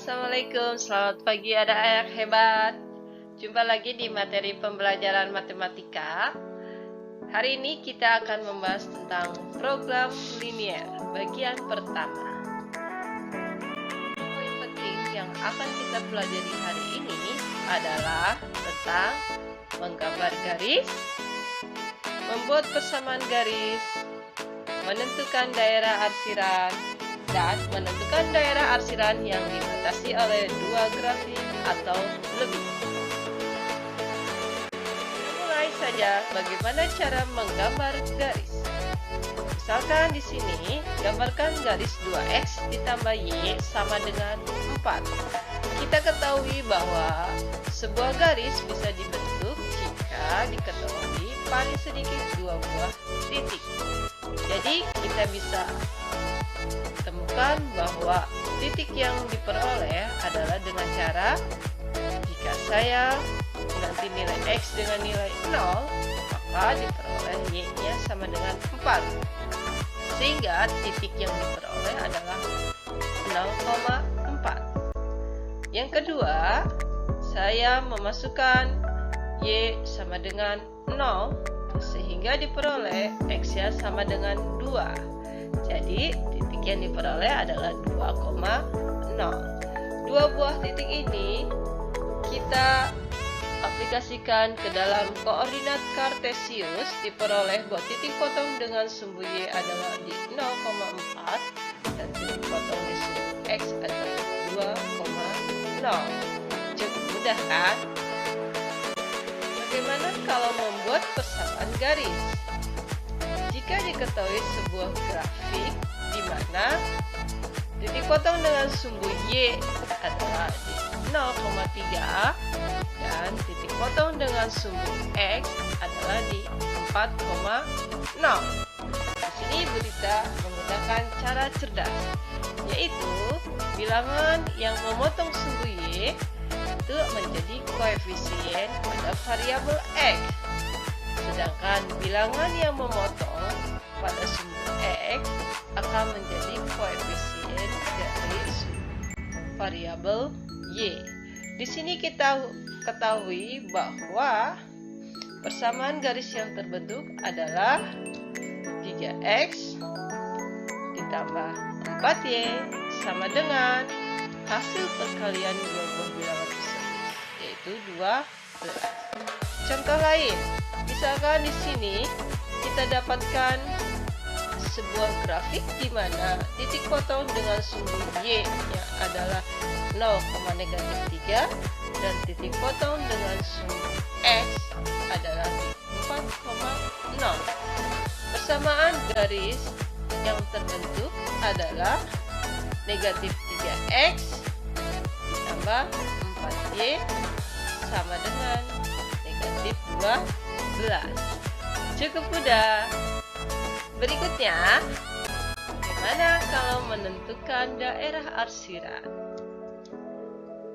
Assalamualaikum, selamat pagi anak-anak hebat. Jumpa lagi di materi pembelajaran matematika. Hari ini kita akan membahas tentang program linier bagian pertama. Poin penting yang akan kita pelajari hari ini adalah tentang menggambar garis, membuat persamaan garis, menentukan daerah arsiran, dan menentukan daerah arsiran yang dibatasi oleh dua grafik atau lebih. Mulai saja bagaimana cara menggambar garis. Misalkan di sini, gambarkan garis 2x ditambah y sama dengan 4. Kita ketahui bahwa sebuah garis bisa dibentuk jika diketahui paling sedikit dua buah titik. Jadi kita bisa temukan bahwa titik yang diperoleh adalah dengan cara jika saya mengganti nilai x dengan nilai 0, maka diperoleh y-nya sama dengan 4. Sehingga titik yang diperoleh adalah 0,4. Yang kedua, saya memasukkan y sama dengan 0 sehingga diperoleh x-nya sama dengan 2. Jadi titik yang diperoleh adalah 2,0. Dua buah titik ini kita aplikasikan ke dalam koordinat kartesius, diperoleh bahwa titik potong dengan sumbu y adalah di 0,4 dan titik potong di sumbu x adalah 2,0. Cukup mudah kan? Bagaimana kalau membuat persamaan garis? Jika diketahui sebuah grafik di mana titik potong dengan sumbu y adalah di 0,3 dan titik potong dengan sumbu x adalah di 4,0. Di sini Bu Tita menggunakan cara cerdas, yaitu bilangan yang memotong sumbu y itu menjadi koefisien pada variabel x. Sedangkan bilangan yang memotong pada sumbu x akan menjadi koefisien dari variabel y. Di sini kita ketahui bahwa persamaan garis yang terbentuk adalah 3x ditambah 4y sama dengan hasil perkalian dua buah bilangan tersebut, yaitu 12. Contoh lain, misalkan di sini kita dapatkan sebuah grafik di mana titik potong dengan sumbu y yang adalah 0,-3 dan titik potong dengan sumbu x adalah di 4,0. Persamaan garis yang terbentuk adalah negatif 3x ditambah 4y sama dengan negatif 12. Cukup mudah. Berikutnya, bagaimana kalau menentukan daerah arsiran?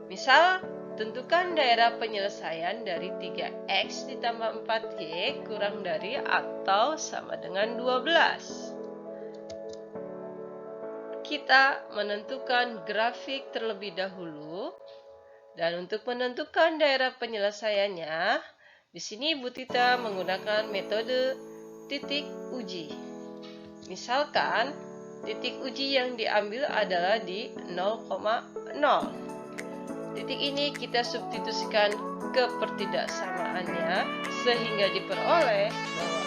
Misal, tentukan daerah penyelesaian dari 3x ditambah 4y kurang dari atau sama dengan 12. Kita menentukan grafik terlebih dahulu, dan untuk menentukan daerah penyelesaiannya, di sini Bu Tita menggunakan metode titik uji. Misalkan, titik uji yang diambil adalah di 0,0. Titik ini kita substitusikan ke pertidaksamaannya sehingga diperoleh bahwa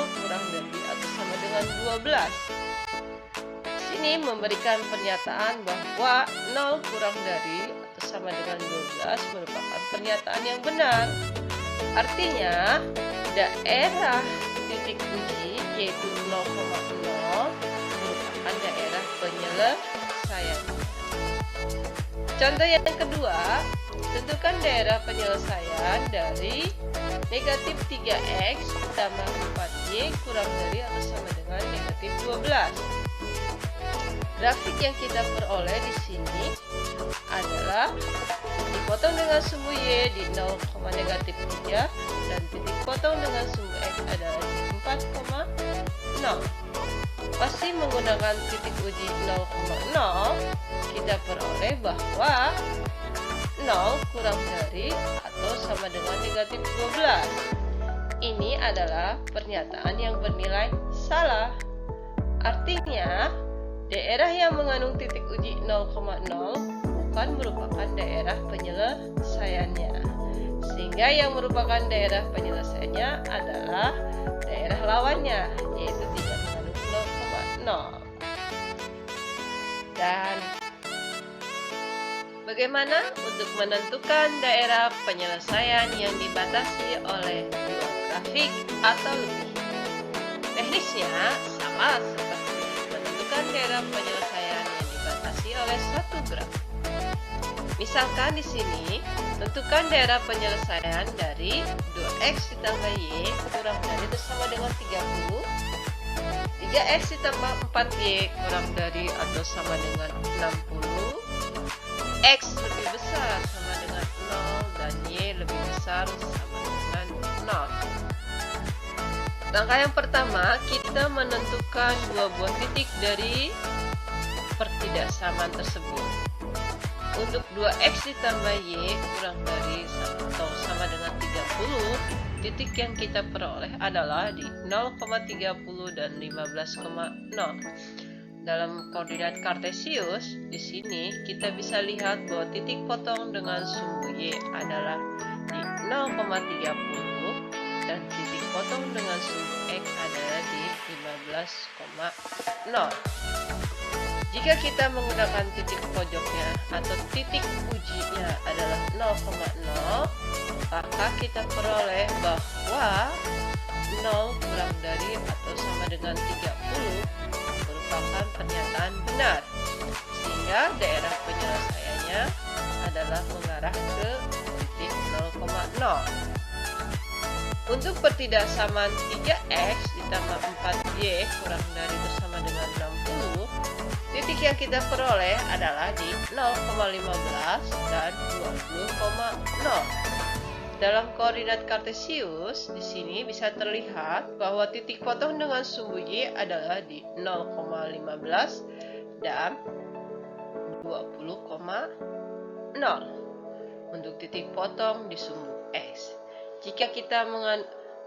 0 kurang dari atau sama dengan 12. Di sini memberikan pernyataan bahwa 0 kurang dari atau sama dengan 12 merupakan pernyataan yang benar. Artinya, daerah titik uji yaitu 0,0 merupakan daerah penyelesaian. Contoh yang kedua, tentukan daerah penyelesaian dari negatif 3x ditambah 4y kurang dari atau sama dengan negatif 12. Grafik yang kita peroleh di sini adalah titik potong dengan sumbu Y di 0,-3 dan titik potong dengan sumbu X adalah di 4,0. Masih menggunakan titik uji 0,0, kita peroleh bahwa 0 kurang dari atau sama dengan negatif 12. Ini adalah pernyataan yang bernilai salah. Artinya, daerah yang mengandung titik uji 0,0 bukan merupakan daerah penyelesaiannya. Sehingga yang merupakan daerah penyelesaiannya adalah daerah lawannya, yaitu tidak mengandung 0,0. Dan bagaimana untuk menentukan daerah penyelesaian yang dibatasi oleh dua grafik atau lebih? Teknisnya sama seperti menentukan daerah penyelesaian yang dibatasi oleh suatu grafik. Misalkan di sini, tentukan daerah penyelesaian dari 2x ditambah y kurang dari atau sama dengan 30, 3x ditambah 4y kurang dari atau sama dengan 60, X lebih besar sama dengan 0 dan Y lebih besar sama dengan 0. Langkah yang pertama, kita menentukan dua buah titik dari pertidaksamaan tersebut. Untuk 2X ditambah Y kurang dari atau sama dengan 30, titik yang kita peroleh adalah di 0,30 dan 15,0. Dalam koordinat kartesius, di sini kita bisa lihat bahwa titik potong dengan sumbu Y adalah di 0,30 dan titik potong dengan sumbu X adalah di 15,0. Jika kita menggunakan titik pojoknya atau titik ujinya adalah 0,0, maka kita peroleh bahwa 0 kurang dari atau sama dengan 30 merupakan pernyataan benar, sehingga daerah penyelesaiannya adalah mengarah ke titik 0,0. Untuk pertidaksamaan 3x ditambah 4y kurang dari atau sama dengan 60, titik yang kita peroleh adalah di 0,15 dan 20,0. Dalam koordinat kartesius, di sini bisa terlihat bahwa titik potong dengan sumbu Y adalah di 0,15 dan 20,0 untuk titik potong di sumbu X. Jika kita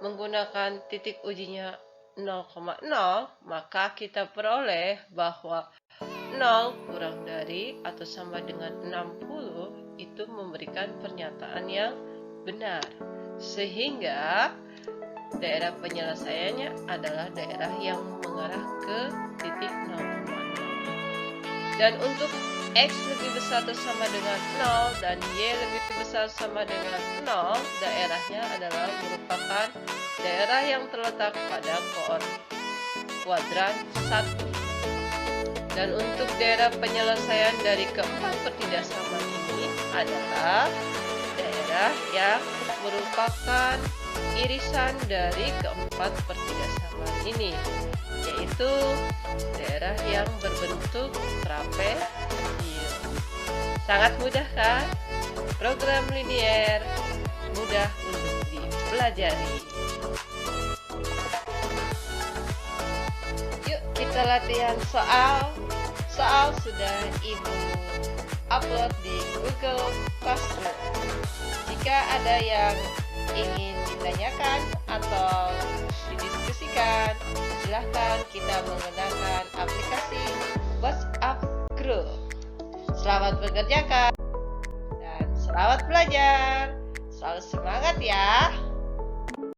menggunakan titik ujinya 0,0, maka kita peroleh bahwa 0 kurang dari atau sama dengan 60 itu memberikan pernyataan yang benar, sehingga daerah penyelesaiannya adalah daerah yang mengarah ke titik 0,0. Dan untuk X lebih besar atau sama dengan 0 dan Y lebih besar sama dengan 0, daerahnya adalah merupakan daerah yang terletak pada kuadran 1. Dan untuk daerah penyelesaian dari keempat pertidaksamaan ini adalah daerah yang merupakan irisan dari keempat pertidaksamaan ini, yaitu daerah yang berbentuk trapesium. Sangat mudah kan? Program linier mudah untuk dipelajari. Yuk kita latihan soal. Soal sudah Ibu upload di Google Classroom. Jika ada yang ingin ditanyakan atau didiskusikan, silahkan kita menggunakan aplikasi WhatsApp Group. Selamat mengerjakan dan selamat belajar. Selalu semangat ya.